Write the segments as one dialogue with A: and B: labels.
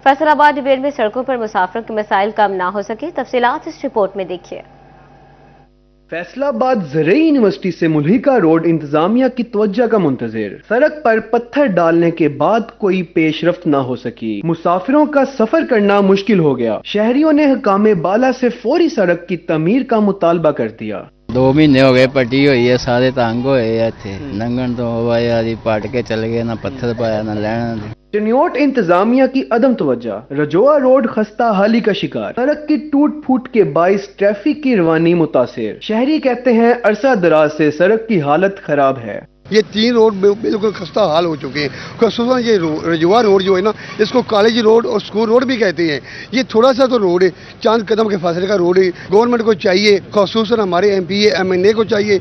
A: फैसल आबाद डिवीजन में सड़कों पर मुसाफिरों के मसाइल कम ना हो सके, तफसीलात इस रिपोर्ट में देखिए।
B: फैसलाबाद ज़रई यूनिवर्सिटी से मुल्हिका रोड इंतजामिया की तवज्जो का मुंतज़िर। सड़क पर पत्थर डालने के बाद कोई पेशरफ्त ना हो सकी, मुसाफिरों का सफर करना मुश्किल हो गया। शहरियों ने हकामे बाला से फौरी सड़क की तमीर का मुतालबा कर दिया।
C: 2 महीने हो गए पट्टी हुई है, सारे तंग होए इत्थे लंघन तो होया जी, पट के चल गए, ना पत्थर पाया ना लैना।
B: चनियोट इंतजामिया की अदम तवज्जो, रजोआ रोड खस्ता हाली का शिकार। सड़क की टूट फूट के बाइस ट्रैफिक की रवानी मुतासिर। शहरी कहते हैं अरसा दराज से सड़क की हालत खराब है।
D: ये 3 रोड बिल्कुल खस्ता हाल हो चुके हैं। खसूसन ये रजुआ रोड जो है ना, इसको कॉलेज रोड और स्कूल रोड भी कहते हैं। ये थोड़ा सा तो रोड है, चांद कदम के फासले का रोड है। गवर्नमेंट को चाहिए, खसूसन हमारे एमपी एमएनए को चाहिए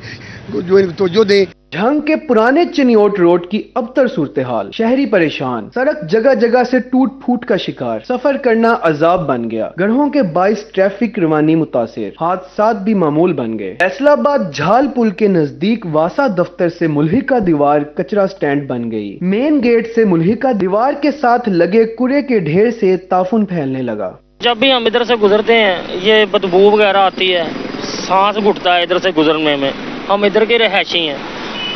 D: जो इनको तवज्जो दें।
B: झंग के पुराने चनियोट रोड की अबतर सूरत हाल, शहरी परेशान। सड़क जगह जगह से टूट फूट का शिकार, सफर करना अजाब बन गया। गढ़ों के 22 ट्रैफिक रवानी मुतासिर, हादसात भी मामूल बन गए। फैसलाबाद झाल पुल के नजदीक वासा दफ्तर से मुल्हिका दीवार कचरा स्टैंड बन गई। मेन गेट से मुल्हिका दीवार के साथ लगे कूड़े के ढेर से ताफुन फैलने लगा।
E: जब भी हम इधर से गुजरते हैं ये बदबू वगैरह आती है, सांस घुटता है इधर से गुजरने में। हम इधर के रहायशी हैं,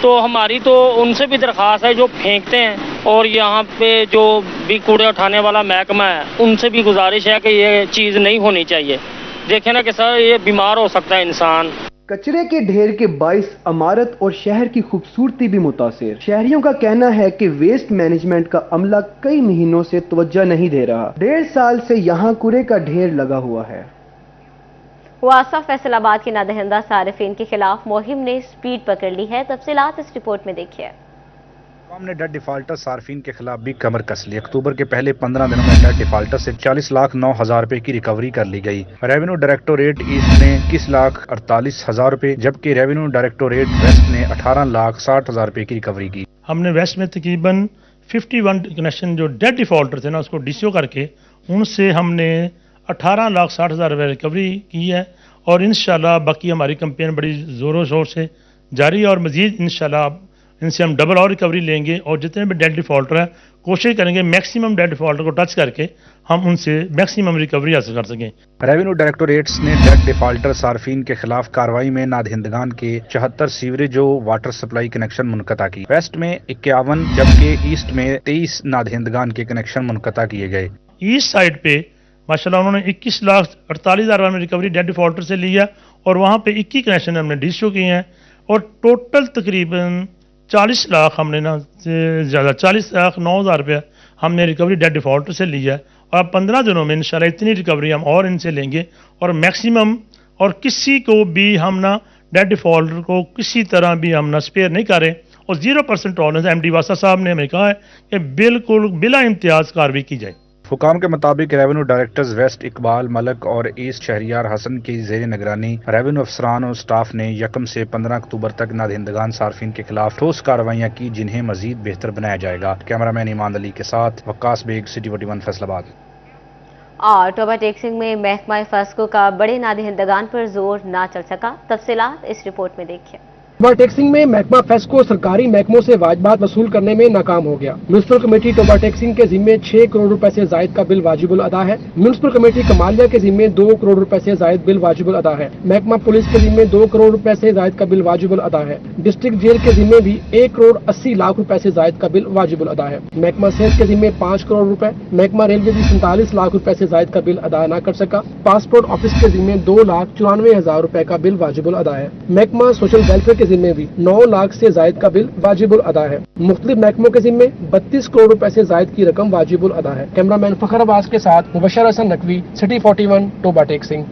E: तो हमारी तो उनसे भी दरख्वास्त है जो फेंकते हैं, और यहाँ पे जो भी कूड़े उठाने वाला महकमा है उनसे भी गुजारिश है कि ये चीज़ नहीं होनी चाहिए। देखें ना कि सर ये बीमार हो सकता है इंसान।
B: कचरे के ढेर के 22 इमारत और शहर की खूबसूरती भी मुतासिर। शहरियोों का कहना है कि वेस्ट मैनेजमेंट का अमला कई महीनों से तवज्जो नहीं दे रहा। 1.5 साल से यहाँ कूड़े का ढेर लगा हुआ है।
A: वासा फैसलाबाद के नादहिंदा सारिफीन के खिलाफ मुहिम ने स्पीड पकड़ ली है, तफसीलात इस रिपोर्ट में देखिए।
F: हमने डेट डिफाल्टर सार्फिन के खिलाफ भी कमर कस ली। अक्टूबर के पहले 15 दिनों में डेट डिफाल्टर से 40,09,000 रुपए की रिकवरी कर ली गई। रेवेन्यू डायरेक्टोरेट ईस्ट ने 21,48,000 रुपए, जबकि रेवेन्यू डायरेक्टोरेट वेस्ट ने 18,60,000 रुपए की रिकवरी की।
G: हमने वेस्ट में तकरीबन 51 कनेक्शन जो डेट डिफॉल्टर थे ना, उसको डीसीओ करके उनसे हमने 18,60,000 रुपये रिकवरी की है, और इंशाल्लाह बाकी हमारी कंपेन बड़ी ज़ोरों शोर से जारी है, और मज़ीद इंशाल्लाह इनसे हम डबल और रिकवरी लेंगे, और जितने भी डेट डिफॉल्टर हैं कोशिश करेंगे मैक्सिमम डेट डिफॉल्टर को टच करके हम उनसे मैक्सिमम रिकवरी हासिल कर सकें।
F: रेवेन्यू डायरेक्टोरेट्स ने डेट डिफाल्टर सार्फिन के खिलाफ कार्रवाई में नादहिंदगान के 74 सीवरेज और वाटर सप्लाई कनेक्शन मुनक़ता की। वेस्ट में 51 जबकि ईस्ट में 23 नादहिंदगान के कनेक्शन मुनक़ता किए गए।
G: ईस्ट साइड पे माशाल्लाह उन्होंने 21,48,000 में रिकवरी डेट डिफॉल्टर से लिया, और वहाँ पे 21 कनेक्शन हमने डीसीओ किए हैं, और टोटल तकरीबन 40 लाख हमने ना ज़्यादा 40,09,000 रुपया हमने रिकवरी डेट डिफॉल्टर से लिया है। और 15 दिनों में इंशाल्लाह इतनी रिकवरी हम और इनसे लेंगे, और मैक्सिमम, और किसी को भी हम ना डेट डिफॉल्टर को किसी तरह भी हम ना स्पेयर नहीं करें, और 0% टॉलरेंस एमडी वासा साहब ने हमें कहा है कि बिल्कुल बिला इम्तियाज़ कार्रवाई की जाए।
F: हुकाम के मुताबिक revenue directors west Iqbal Malik और ईस्ट शहरियार हसन की जेर निगरानी रेवेन्यू अफसरान और स्टाफ ने 1 से 15 अक्टूबर तक नादहिंदगान सार्फिन के खिलाफ ठोस कार्रवाइयाँ की, जिन्हें मजीद बेहतर बनाया जाएगा। कैमरामैन ईमान अली के साथ वक्कास बेग, सिटी 41 फैसलाबाद।
A: और टोबा टेक्सिंग में महकमा फस्को का बड़े नादहिंदगान पर जोर ना चल सका, तफसीलात इस रिपोर्ट में देखिए।
H: टोबा टेक्सिंग में महकमा फेस्को सरकारी महकमों से वाजिबात वसूल करने में नाकाम हो गया। म्युनिसिपल कमेटी टोबा टेक्सिंग के जिम्मे 6 करोड़ रुपए से जायद का बिल वाजिबुल अदा है। म्युनिसिपल कमेटी कमालिया के जिम्मे 2 करोड़ रुपए से जायद बिल वाजिबुल अदा है। महकमा पुलिस के जिम्मे 2 करोड़ रुपए से जायद का बिल वाजिबुल अदा है। डिस्ट्रिक्ट जेल के जिम्मे भी 1 करोड़ 80 लाख रुपए से जायद का बिल वाजिबुल अदा है। महकमा सेहत के जिम्मे 5 करोड़ रुपए। महकमा रेलवे भी 47 लाख रुपए से जायद का बिल अदा न कर सका। पासपोर्ट ऑफिस के जिम्मे 2,94,000 रुपए का बिल वाजिबुल अदा है। महकमा सोशल वेलफेयर के जिम्मे भी 9 लाख से जायद का बिल वाजिबुल अदा है। मुख्तलिफ महकमों के जिम्मे 32 करोड़ रुपए से जायद की रकम वाजिबुल अदा है। कैमरामैन फखर अब्बास के साथ मुबशर हसन नकवी, सिटी 41, टोबा टेक्सिंग।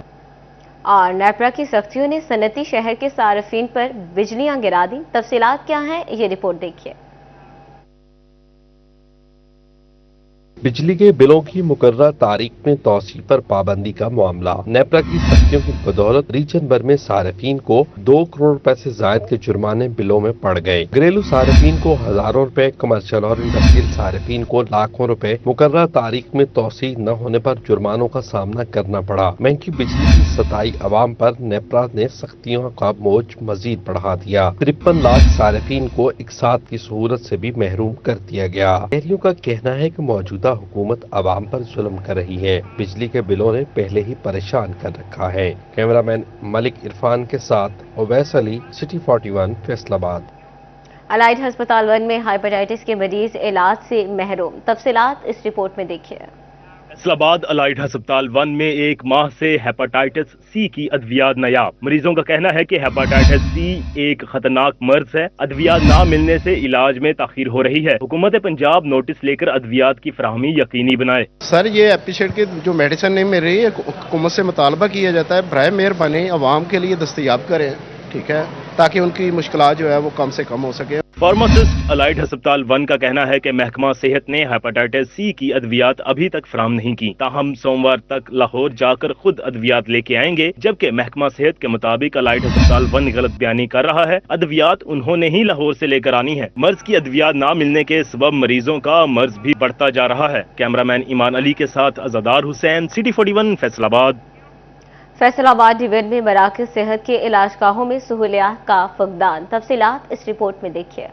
A: और नेपरा की सख्तियों ने सनती शहर के सार्फिन पर बिजलियां गिरा दी, तफसीलात क्या हैं ये रिपोर्ट देखिए।
I: बिजली के बिलों की मुकर्रर तारीख में तौसी पर पाबंदी का मामला। नेपरा की सख्तियों की बदौलत रीजन भर में सार्फिन को 2 करोड़ रुपए से जायद के जुर्माने बिलों में पड़ गए। घरेलू सार्फिन को हजारों रुपए, कमर्शियल और इंडस्ट्रियल सार्फिन को लाखों रुपए मुकर्रर तारीख में तौसी न होने पर जुर्मानों का सामना करना पड़ा। महंगी बिजली की सताई अवाम पर नेपरा ने सख्तियों का बोझ मजीद बढ़ा दिया। 53 लाख सार्फिन को एक साथ की सहूलत से भी महरूम कर दिया गया। शहरियों का कहना है कि मौजूदा मौजूदा हुकूमत आवाम पर जुल्म कर रही है। बिजली के बिलों ने पहले ही परेशान कर रखा है। कैमरामैन मलिक इरफान के साथ उवैस अली, सिटी 41, फैसलाबाद।
A: अलाइड अस्पताल 1 में हेपेटाइटिस के मरीज इलाज से महरूम। तफसीलात इस रिपोर्ट में देखिए।
J: फैसलाबाद अलाइड अस्पताल 1 में एक माह से हेपेटाइटिस सी की अद्वियात नायाब। मरीजों का कहना है कि हेपेटाइटिस सी एक खतरनाक मर्ज है। अद्वियात ना मिलने से इलाज में ताखीर हो रही है। हुकूमत पंजाब नोटिस लेकर अद्वियात की फराहमी यकीनी बनाए।
K: सर, ये एपिसाइड की जो मेडिसिन नहीं मिल रही है, हुकूमत से मुतालबा किया जाता है बराए मेहरबानी अवाम के लिए दस्तयाब करें, ठीक है, ताकि उनकी मुश्किलात जो है वो कम से कम हो सके।
J: फार्मासिस्ट अलाइड अस्पताल 1 का कहना है कि महकमा सेहत ने हेपेटाइटिस सी की अद्वियात अभी तक फराहम नहीं की। ताहम सोमवार तक लाहौर जाकर खुद अद्वियात लेके आएंगे, जबकि महकमा सेहत के मुताबिक अलाइड अस्पताल 1 गलत बयानी कर रहा है। अद्वियात उन्होंने ही लाहौर से लेकर आनी है। मर्ज की अद्वियात ना मिलने के सबब मरीजों का मर्ज भी बढ़ता जा रहा है। कैमरामैन ईमान अली के साथ अज़ादार हुसैन, सिटी 41, फैसलाबाद।
A: फैसलाबाद डिवीजन में मराकज़ सेहत के इलाजगाहों में सहूलियात का फकदान। तफसीलात इस रिपोर्ट में देखिए।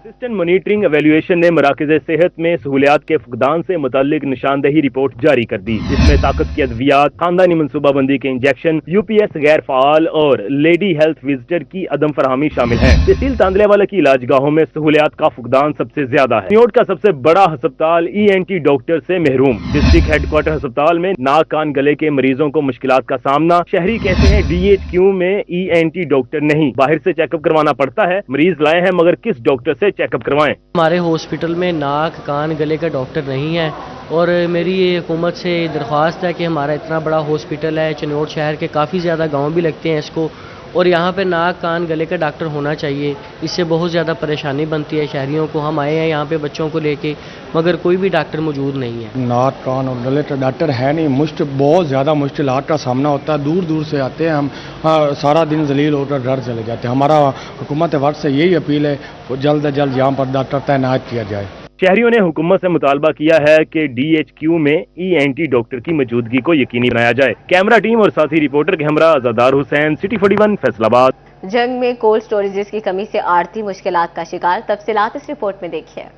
J: असिस्टेंट मॉनिटरिंग एवेल्युएशन ने मराकज़ सेहत में सहूलियात के फुकदान से मुताल्लिक निशानदेही रिपोर्ट जारी कर दी। इसमें ताकत की अद्वियात, खानदानी मनसूबाबंदी के इंजेक्शन, यूपीएस गैर फाल और लेडी हेल्थ विजिटर की अदम फरहमी शामिल है। तहसील तांदलेवाला की इलाजगाहों में सहूलियात का फुकदान सबसे ज्यादा है। न्योट का सबसे बड़ा अस्पताल ENT डॉक्टर से महरूम। डिस्ट्रिक्ट हेडक्वार्टर अस्पताल में नाक कान गले के मरीजों को मुश्किलात का सामना। शहरी कहते हैं DHQ में ENT डॉक्टर नहीं, बाहर से चेकअप करवाना पड़ता है। मरीज लाए हैं मगर किस डॉक्टर से चेकअप करवाएं।
L: हमारे हॉस्पिटल में नाक कान गले का डॉक्टर नहीं है और मेरी ये हुकूमत से दरख्वास्त है कि हमारा इतना बड़ा हॉस्पिटल है, चिन्नौर शहर के काफ़ी ज़्यादा गांव भी लगते हैं इसको, और यहाँ पे नाक कान गले का डॉक्टर होना चाहिए। इससे बहुत ज़्यादा परेशानी बनती है शहरियों को। हम आए हैं यहाँ पे बच्चों को लेके, मगर कोई भी डॉक्टर मौजूद नहीं है।
H: नाक कान और गले का डॉक्टर है नहीं। बहुत ज़्यादा मुश्किलात का सामना होता है। दूर दूर से आते हैं हम, सारा दिन जलील होकर घर चले जाते हैं। हमारा हुकूमत वर्ग से यही अपील है जल्द से जल्द यहाँ पर डॉक्टर तैनात किया जाए।
J: शहरियों ने हुकूमत से मुतालबा किया है कि DHQ में ENT डॉक्टर की मौजूदगी को यकीनी बनाया जाए। कैमरा टीम और साथी रिपोर्टर के हमरा अज़ादार हुसैन, सिटी 41, फैसलाबाद।
A: जंग में कोल्ड स्टोरेजेस की कमी से आड़ती मुश्किलात का शिकार। तफसीलात इस रिपोर्ट में देखिए।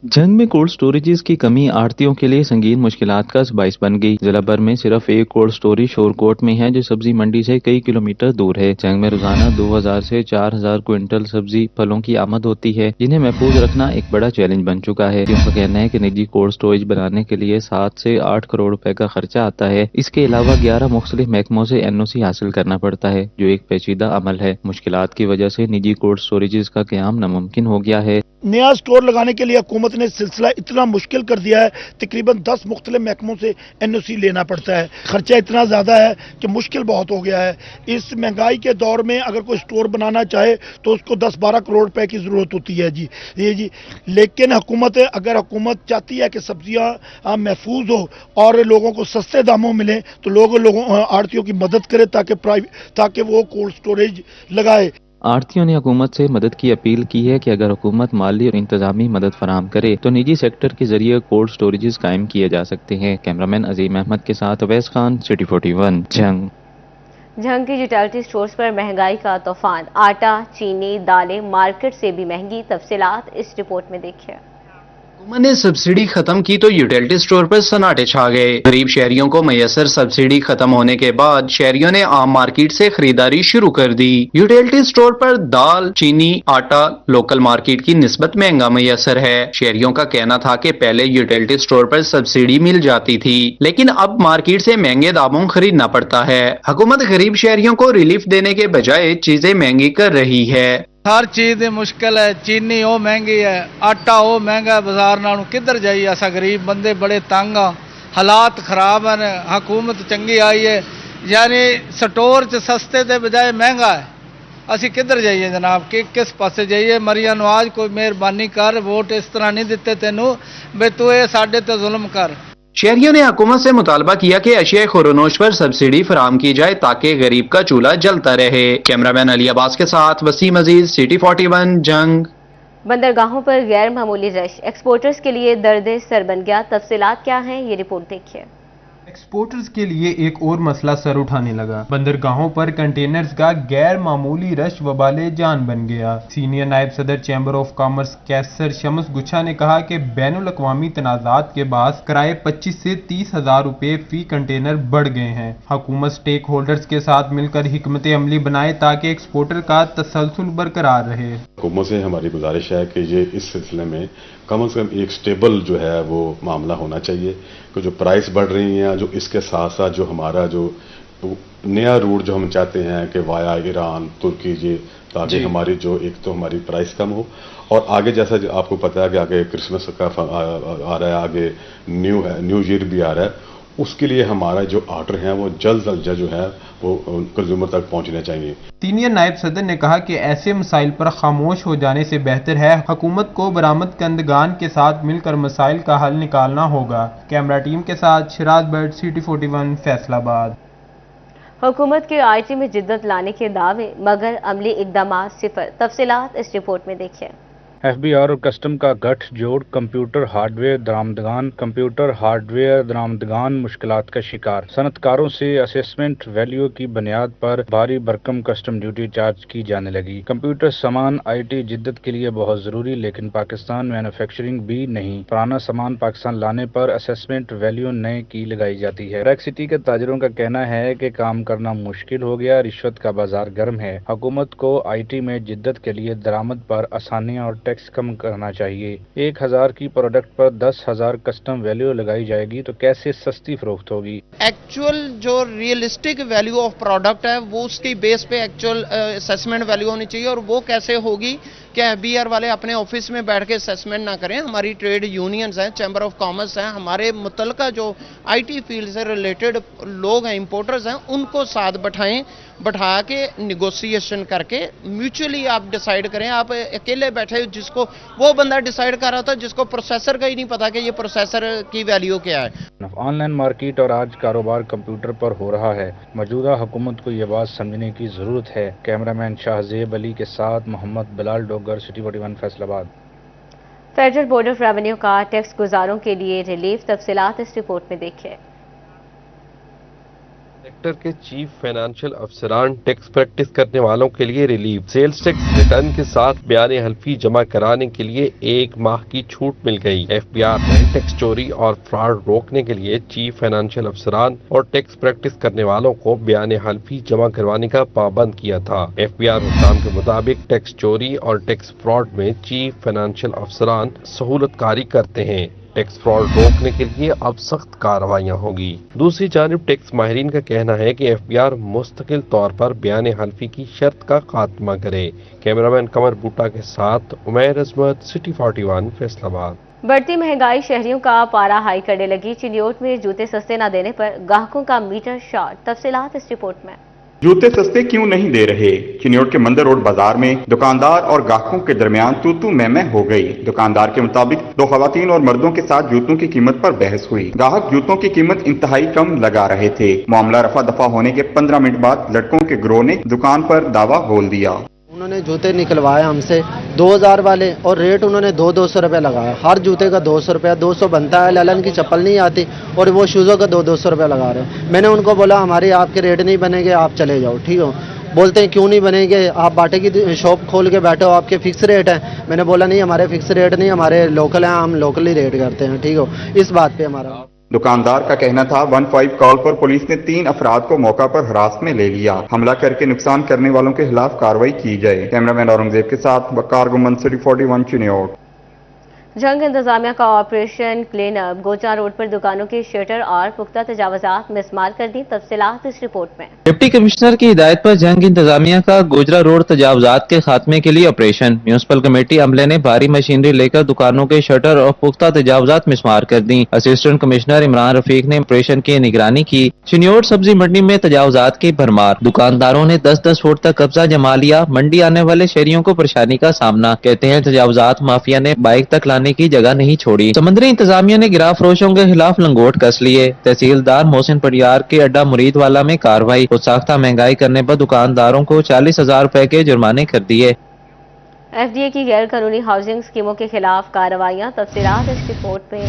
M: जंग में कोल्ड स्टोरेजेस की कमी आड़तियों के लिए संगीन मुश्किलात का बाइस बन गई। जिला भर में सिर्फ एक कोल्ड स्टोरेज शोरकोट में है जो सब्जी मंडी से कई किलोमीटर दूर है। जंग में रोजाना 2000 से 4000 क्विंटल सब्जी फलों की आमद होती है, जिन्हें महफूज रखना एक बड़ा चैलेंज बन चुका है। उनका कहना है कि निजी कोल्ड स्टोरेज बनाने के लिए 7 से 8 करोड़ रुपए का खर्चा आता है। इसके अलावा 11 मुख्तलिफ महकमों से NOC हासिल करना पड़ता है, जो एक पेचीदा अमल है। मुश्किलात की वजह से निजी कोल्ड स्टोरेजेस का क़याम नामुमकिन हो गया है।
N: नया स्टोर लगाने के लिए हुकूमत ने सिलसिला इतना मुश्किल कर दिया है, तकरीबन 10 मुख्तलिफ महकमों से NOC लेना पड़ता है। खर्चा इतना ज़्यादा है कि मुश्किल बहुत हो गया है। इस महंगाई के दौर में अगर कोई स्टोर बनाना चाहे तो उसको 10-12 करोड़ रुपए की ज़रूरत होती है जी। ये जी, लेकिन अगर हुकूमत चाहती है कि सब्जियाँ महफूज हो और लोगों को सस्ते दामों मिलें तो लोगों आड़तियों की मदद करें ताकि वो कोल्ड स्टोरेज लगाए।
M: आड़तियों ने हुकूमत से मदद की अपील की है कि अगर हुकूमत माली और इंतजामी मदद फराहम करे तो निजी सेक्टर के जरिए कोल्ड स्टोरेजेस कायम किए जा सकते हैं। कैमरामैन अजीम अहमद के साथ अवैस खान, सिटी 41, जंग
A: की रिटेल स्टोर्स पर महंगाई का तूफान। आटा, चीनी, दालें मार्केट से भी महंगी। तफसीलात इस रिपोर्ट में देखिए।
O: हुकूमत ने सब्सिडी खत्म की तो यूटिलिटी स्टोर पर सन्नाटे छा गए। गरीब शहरियों को मैसर सब्सिडी खत्म होने के बाद शहरियों ने आम मार्केट से खरीदारी शुरू कर दी। यूटिलिटी स्टोर पर दाल, चीनी, आटा लोकल मार्केट की निस्बत महंगा मैसर है। शहरियों का कहना था कि पहले यूटिलिटी स्टोर पर सब्सिडी मिल जाती थी, लेकिन अब मार्केट से महंगे दामों खरीदना पड़ता है। हुकूमत गरीब शहरियों को रिलीफ देने के बजाय चीजें महंगी कर रही है।
P: हर चीज़ मुश्किल है। चीनी वो महंगी है, आटा वो महंगा है बाजार नालों। किधर जाइए? असा गरीब बंदे बड़े तंग हाँ, हालात खराब हैं। हुकूमत चंगी आई है, यानी स्टोर च सस्ते के बजाय महंगा है। असी किधर जाइए जनाब, किस पासे जाइए? मरिया नवाज कोई मेहरबानी कर, वोट इस तरह नहीं दिते तेनू बे तू ये साडे ते जुल्म कर।
O: शहरियों ने हुकूमत से मुतालबा किया कि अशिया खुरनोश पर सब्सिडी फराहम की जाए ताकि गरीब का चूल्हा जलता रहे। कैमरामैन अली अब्बास के साथ वसीम अजीज, सिटी 41, जंग।
A: बंदरगाहों पर गैर मामूली रश एक्सपोर्टर्स के लिए दर्द सर बन गया। तफसीलात क्या हैं, ये रिपोर्ट देखिए।
Q: ایکسپورٹرز کے لیے ایک اور مسئلہ سر اٹھانے لگا۔ بندرگاہوں پر کنٹینرز کا غیر معمولی رش وبال جان بن گیا۔ سینئر نائب صدر چیمبر آف کامرس کیسر شمس گچھا نے کہا کہ بین الاقوامی تنازعات کے باعث کرائے 25 سے 30 ہزار روپے فی کنٹینر بڑھ گئے ہیں۔ حکومت سٹیک ہولڈرز کے ساتھ مل کر حکمت عملی بنائے تاکہ ایکسپورٹر کا تسلسل برقرار رہے۔
R: حکومت سے ہماری گزارش ہے کہ یہ اس سلسلے میں کم از کم ایک سٹیبل جو ہے وہ معاملہ ہونا چاہیے کہ جو پرائس بڑھ رہی ہیں، جو اس کے ساتھ ساتھ جو ہمارا جو نیا روٹ جو ہم چاہتے ہیں کہ وایا ایران ترکی جی تاکہ ہماری جو ایک تو ہماری پرائس کم ہو اور آگے جیسا آپ کو پتہ ہے کہ آگے کرسمس کا آ رہا ہے، آگے نیو ایئر بھی آ رہا ہے، اس کے لیے ہمارا جو آرڈر ہیں وہ جلد از جلد جو ہے وہ کنزیومر تک پہنچنے چاہیے۔
Q: سینئر نائب صدر نے کہا کہ ایسے مسائل پر خاموش ہو جانے سے بہتر ہے حکومت کو برآمد کنندگان کے ساتھ مل کر مسائل کا حل نکالنا ہوگا۔ کیمرہ ٹیم کے ساتھ شراز بٹ، CT 41 فیصل آباد۔
A: حکومت کے آئی ٹی میں جدت لانے کے دعوے مگر عملی اقدامات صفر۔ تفصیلات اس رپورٹ میں دیکھیں۔
F: FBR اور کسٹم کا گٹھ جوڑ کمپیوٹر ہارڈ ویئر درآمدگان مشکلات کا شکار۔ صنعت کاروں سے اسیسمنٹ ویلیو کی بنیاد پر بھاری بھرکم کسٹم ڈیوٹی چارج کی جانے لگی۔ کمپیوٹر سامان IT جدت کے لیے بہت ضروری، لیکن پاکستان مینوفیکچرنگ بھی نہیں۔ پرانا سامان پاکستان لانے پر اسیسمنٹ ویلیو نئے کی لگائی جاتی ہے۔ بریک سٹی کے تاجروں کا کہنا ہے کہ کام کرنا مشکل ہو گیا، رشوت کا بازار گرم ہے۔ حکومت کو IT میں جدت کے لیے درآمد پر آسانیاں اور ٹیکس کم کرنا چاہیے۔ 1000 کی پروڈکٹ پر 10,000 کسٹم ویلیو لگائی جائے گی تو کیسے سستی فروخت ہوگی؟
S: ایکچوئل جو ریئلسٹک ویلیو آف پروڈکٹ ہے وہ اس کی بیس پہ ایکچوئل اسیسمنٹ ویلیو ہونی چاہیے، اور وہ کیسے ہوگی کہ FBR والے اپنے آفس میں بیٹھ کے اسیسمنٹ نہ کریں۔ ہماری ٹریڈ یونینز ہیں، چیمبر آف کامرس ہیں، ہمارے متعلقہ جو IT فیلڈ سے ریلیٹڈ لوگ ہیں، امپورٹرز ہیں، ان کو ساتھ بٹھا کے نیگوسیشن کر کے میوچولی آپ ڈیسائیڈ کریں۔ آپ اکیلے بیٹھے جس کو وہ بندہ ڈیسائیڈ کر رہا تھا جس کو پروسیسر کا ہی نہیں پتا کہ یہ پروسیسر کی ویلیو کیا ہے۔
F: آن لائن مارکیٹ اور آج کاروبار کمپیوٹر پر ہو رہا ہے۔ موجودہ حکومت کو یہ بات سمجھنے کی ضرورت ہے۔ کیمرامین شاہزیب علی کے ساتھ محمد بلال ڈوگر، CT 41 فیصل آباد۔
A: فیڈرل بورڈ آف ریونیو کا ٹیکس گزاروں کے لیے ریلیف۔ تفصیلات اس رپورٹ میں دیکھیں۔
I: سیکٹر کے چیف فائنانشل افسران ٹیکس پریکٹس کرنے والوں کے لیے ریلیف۔ سیلز ٹیکس ریٹرن کے ساتھ بیان حلفی جمع کرانے کے لیے 1 ماہ کی چھوٹ مل گئی۔ FBR نے ٹیکس چوری اور فراڈ روکنے کے لیے چیف فائنانشل افسران اور ٹیکس پریکٹس کرنے والوں کو بیان حلفی جمع کروانے کا پابند کیا تھا۔ FBR حکام کے مطابق ٹیکس چوری اور ٹیکس فراڈ میں چیف فائنانشل افسران سہولت کاری کرتے ہیں۔ ٹیکس فراڈ روکنے کے لیے اب سخت کارروائیاں ہوگی۔ دوسری جانب ٹیکس ماہرین کا کہنا ہے کہ FBR مستقل طور پر بیان حلفی کی شرط کا خاتمہ کرے۔ کیمرامین قمر بوٹا کے ساتھ عمیر عظمت، CT 41 فیصل آباد۔
A: بڑھتی مہنگائی شہریوں کا پارا ہائی کرنے لگی۔ چنیوٹ میں جوتے سستے نہ دینے پر گاہکوں کا میٹر شارٹ۔ تفصیلات اس رپورٹ میں۔
T: جوتے سستے کیوں نہیں دے رہے؟ چنیوٹ کے مندر روڈ بازار میں دکاندار اور گاہکوں کے درمیان تو میں ہو گئی۔ دکاندار کے مطابق 2 خواتین اور مردوں کے ساتھ جوتوں کی قیمت پر بحث ہوئی۔ گاہک جوتوں کی قیمت انتہائی کم لگا رہے تھے۔ معاملہ رفع دفع ہونے کے 15 منٹ بعد لڑکوں کے گروہ نے دکان پر دعویٰ بول دیا۔
U: انہوں نے جوتے نکلوائے ہم سے 2000 والے، اور ریٹ انہوں نے 200 روپے لگایا۔ ہر جوتے کا 200 روپے، 200 بنتا ہے۔ للن کی چپل نہیں آتی اور وہ شوزوں کا 200 روپے لگا رہے ہیں۔ میں نے ان کو بولا ہمارے آپ کے ریٹ نہیں بنے گے، آپ چلے جاؤ، ٹھیک ہو؟ بولتے ہیں کیوں نہیں بنیں گے، آپ باٹے کی شاپ کھول کے بیٹھے ہو، آپ کے فکس ریٹ ہیں۔ میں نے بولا نہیں، ہمارے فکس ریٹ نہیں، ہمارے لوکل ہیں، ہم لوکلی ریٹ کرتے ہیں، ٹھیک ہو؟ اس بات پہ ہمارا
T: دکاندار کا کہنا تھا 15 کال پر پولیس نے 3 افراد کو موقع پر ہراس میں لے لیا۔ حملہ کر کے نقصان کرنے والوں کے خلاف کارروائی کی جائے۔ کیمرامین اورنگزیب کے ساتھ وقار گمن، CT 41 چنیوٹ۔
A: جنگ انتظامیہ کا آپریشن کلین اپ۔ گوچا روڈ پر دکانوں کی شٹر اور پختہ تجاوزات مسمار کر دی۔ تفصیلات اس رپورٹ میں۔
M: ڈپٹی کمشنر کی ہدایت پر جنگ انتظامیہ کا گوجرا روڈ تجاوزات کے خاتمے کے لیے آپریشن۔ میونسپل کمیٹی عملے نے بھاری مشینری لے کر دکانوں کے شٹر اور پختہ تجاوزات مسمار کر دی۔ اسسٹنٹ کمشنر عمران رفیق نے آپریشن کی نگرانی کی۔ چنیوٹ سبزی منڈی میں تجاوزات کی بھرمار۔ دکانداروں نے 10-10 فٹ تک قبضہ جما لیا۔ منڈی آنے والے شہریوں کو پریشانی کا سامنا۔ کہتے ہیں تجاوزات مافیا نے بائک تک لانے کی جگہ نہیں چھوڑی۔ سمندری انتظامیہ نے گرا فروشوں کے خلاف لنگوٹ کس لیے۔ تحصیلدار محسن پریار کے اڈا مرید والا میں کارروائی۔ خود ساختہ مہنگائی کرنے پر دکانداروں کو 40,000 روپے کے جرمانے کر دیے۔
A: FDA کی غیر قانونی ہاؤسنگ اسکیموں کے خلاف کارروائیاں۔ تفصیلات اس رپورٹ میں۔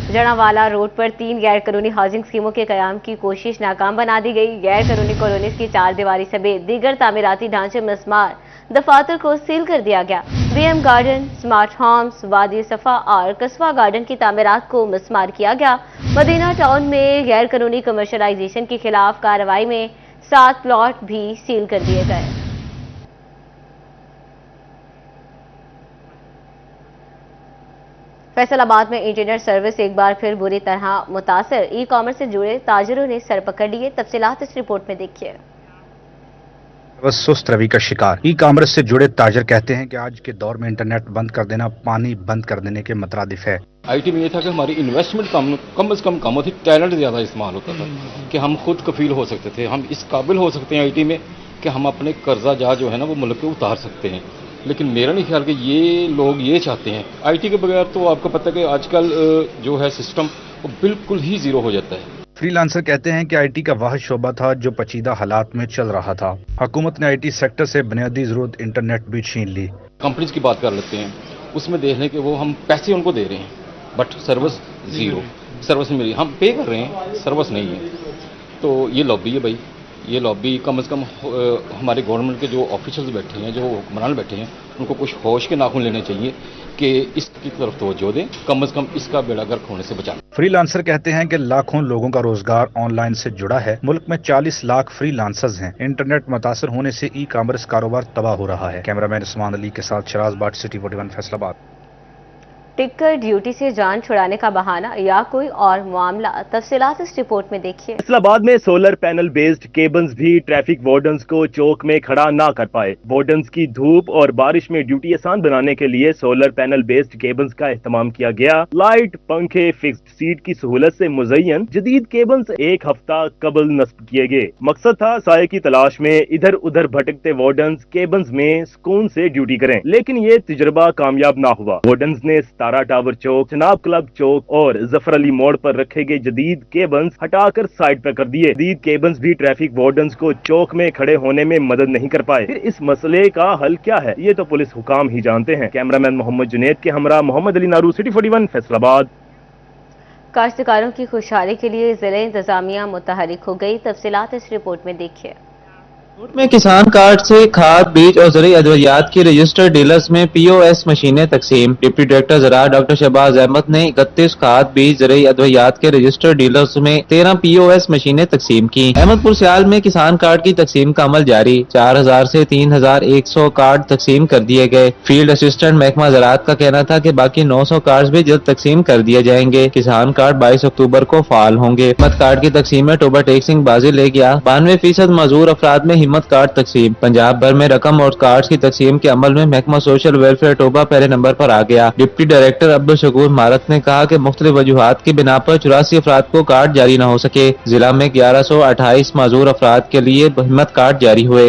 A: जड़ावाला रोड पर 3 गैर कानूनी हाउसिंग स्कीमों के कयाम की कोशिश नाकाम बना दी गई। गैर कानूनी कॉलोनीज की 4 दीवारी समेत दीगर तामीराती ढांचे मिसमार दफातर को सील कर दिया गया। बीएम गार्डन, स्मार्ट होम्स, वादी सफा और कस्बा गार्डन की तामीरात को मिसमार किया गया। मदीना टाउन में गैर कानूनी कमर्शलाइजेशन के खिलाफ कार्रवाई में 7 प्लॉट भी सील कर दिए गए। फैसलाबाद में इंटरनेट सर्विस एक बार फिर बुरी तरह मुतासर। ई कॉमर्स से जुड़े ताजरों ने सर पकड़ लिए। तफसीलात इस रिपोर्ट में देखिए।
F: सुस्त रवि का शिकार। ई कॉमर्स से जुड़े ताजर कहते हैं कि आज के दौर में इंटरनेट बंद कर देना पानी बंद कर देने के मतरादिफ है।
C: आईटी में ये था कि हमारी इन्वेस्टमेंट कम से कम होती, टैलेंट ज़्यादा इस्तेमाल होता था कि हम खुद कफील हो सकते थे, हम इस काबिल हो सकते हैं आईटी में कि हम अपने कर्जा जा जो है ना वो मुल्क पे उतार सकते हैं। लेकिन मेरा नहीं ख्याल कि ये लोग ये चाहते हैं। आईटी के बगैर तो आपको पता है कि आजकल जो है सिस्टम वो बिल्कुल ही जीरो हो जाता है।
F: फ्रीलांसर कहते हैं कि आईटी का वह शोबा था जो पचीदा हालात में चल रहा था। हुकूमत ने आईटी सेक्टर से बुनियादी जरूरत इंटरनेट भी छीन ली।
C: कंपनीज की बात कर लेते हैं, उसमें देख लें कि वो हम पैसे उनको दे रहे हैं बट सर्विस जीरो, सर्विस नहीं मिली। हम पे कर रहे हैं, सर्विस नहीं है। तो ये लॉबी है भाई, ये लॉबी कम से कम हमारे गवर्नमेंट के जो ऑफिशियल्स बैठे हैं, जो हुक्मरान बैठे हैं, उनको कुछ होश के नाखून लेने चाहिए कि इसकी तरफ तवज्जो दें, कम से कम इसका बेड़ा गर्क होने से बचाएं।
F: फ्रीलांसर कहते हैं कि लाखों लोगों का रोजगार ऑनलाइन से जुड़ा है। मुल्क में 40 लाख फ्रीलांसर्स हैं। इंटरनेट मुतासर होने से ई कॉमर्स कारोबार तबाह हो रहा है। कैमरामैन उस्मान अली के साथ शराज बाट, सिटी 41 फैसलाबाद।
A: टिककर ड्यूटी से जान छुड़ाने का बहाना या कोई और मामला, तफसीलात इस रिपोर्ट में देखिए।
J: फैसलाबाद में सोलर पैनल बेस्ड केबल्स भी ट्रैफिक वार्डन्स को चौक में खड़ा ना कर पाए। वार्डन्स की धूप और बारिश में ड्यूटी आसान बनाने के लिए सोलर पैनल बेस्ड केबल्स का इस्तेमाल किया गया। लाइट, पंखे, फिक्स्ड सीट की सहूलत से मुज़य्यन जदीद केबल्स एक हफ्ता कबल नस्ब किए गए। मकसद था साये की तलाश में इधर उधर भटकते वार्डन्स केबल्स में सुकून से ड्यूटी करें, लेकिन ये तजुर्बा कामयाब ना हुआ। वार्डन्स ने तारा टावर चौक, जनाब क्लब चौक और जफर अली मोड़ पर रखे गए जदीद केबल्स हटाकर साइड पर कर दिए। जदीद केबल्स भी ट्रैफिक वार्डन्स को चौक में खड़े होने में मदद नहीं कर पाए। फिर इस मसले का हल क्या है, ये तो पुलिस हुकाम ही जानते हैं। कैमरामैन मोहम्मद जुनैद के हमरा मोहम्मद अली नारू, सिटी 41 फैसलाबाद।
A: काश्तकारों की खुशहाली के लिए जिले इंतजामिया मुतहरिक हो गई। तफसीलात इस रिपोर्ट में देखिए।
M: कोट में किसान कार्ड से खाद, बीज और ज़रूरी अद्वियात की रजिस्टर्ड डीलर्स में पीओएस मशीनें तकसीम। डिप्टी डायरेक्टर ज़राअत डॉक्टर शहबाज अहमद ने 31 खाद, बीज, ज़रूरी अद्वियात के रजिस्टर्ड डीलर्स में 13 पीओएस मशीनें तकसीम की। अहमदपुर सियाल में किसान कार्ड की तकसीम का अमल जारी। 4000 से 3100 कार्ड तकसीम कर दिए गए। फील्ड असिस्टेंट महकमा ज़राअत का कहना था कि बाकी 900 कार्ड भी जल्द तकसीम कर दिए जाएंगे। किसान कार्ड 22 अक्टूबर को फाल होंगे। हिम्मत कार्ड की तकसीम में टोबा टेक्सिंग बाजी ले गया। 92% मजूर अफराद में हिम्मत कार्ड तकसीम। पंजाब भर में रकम और कार्ड की तकसीम के अमल में महकमा सोशल वेलफेयर टोबा पहले नंबर पर आ गया। डिप्टी डायरेक्टर अब्दुल शकूर मारत ने कहा कि मुख्तलिफ वजूहात की बिना पर 84 अफराद को कार्ड जारी न हो सके। जिला में 1128 मजूर अफराद के लिए हिम्मत कार्ड जारी हुए।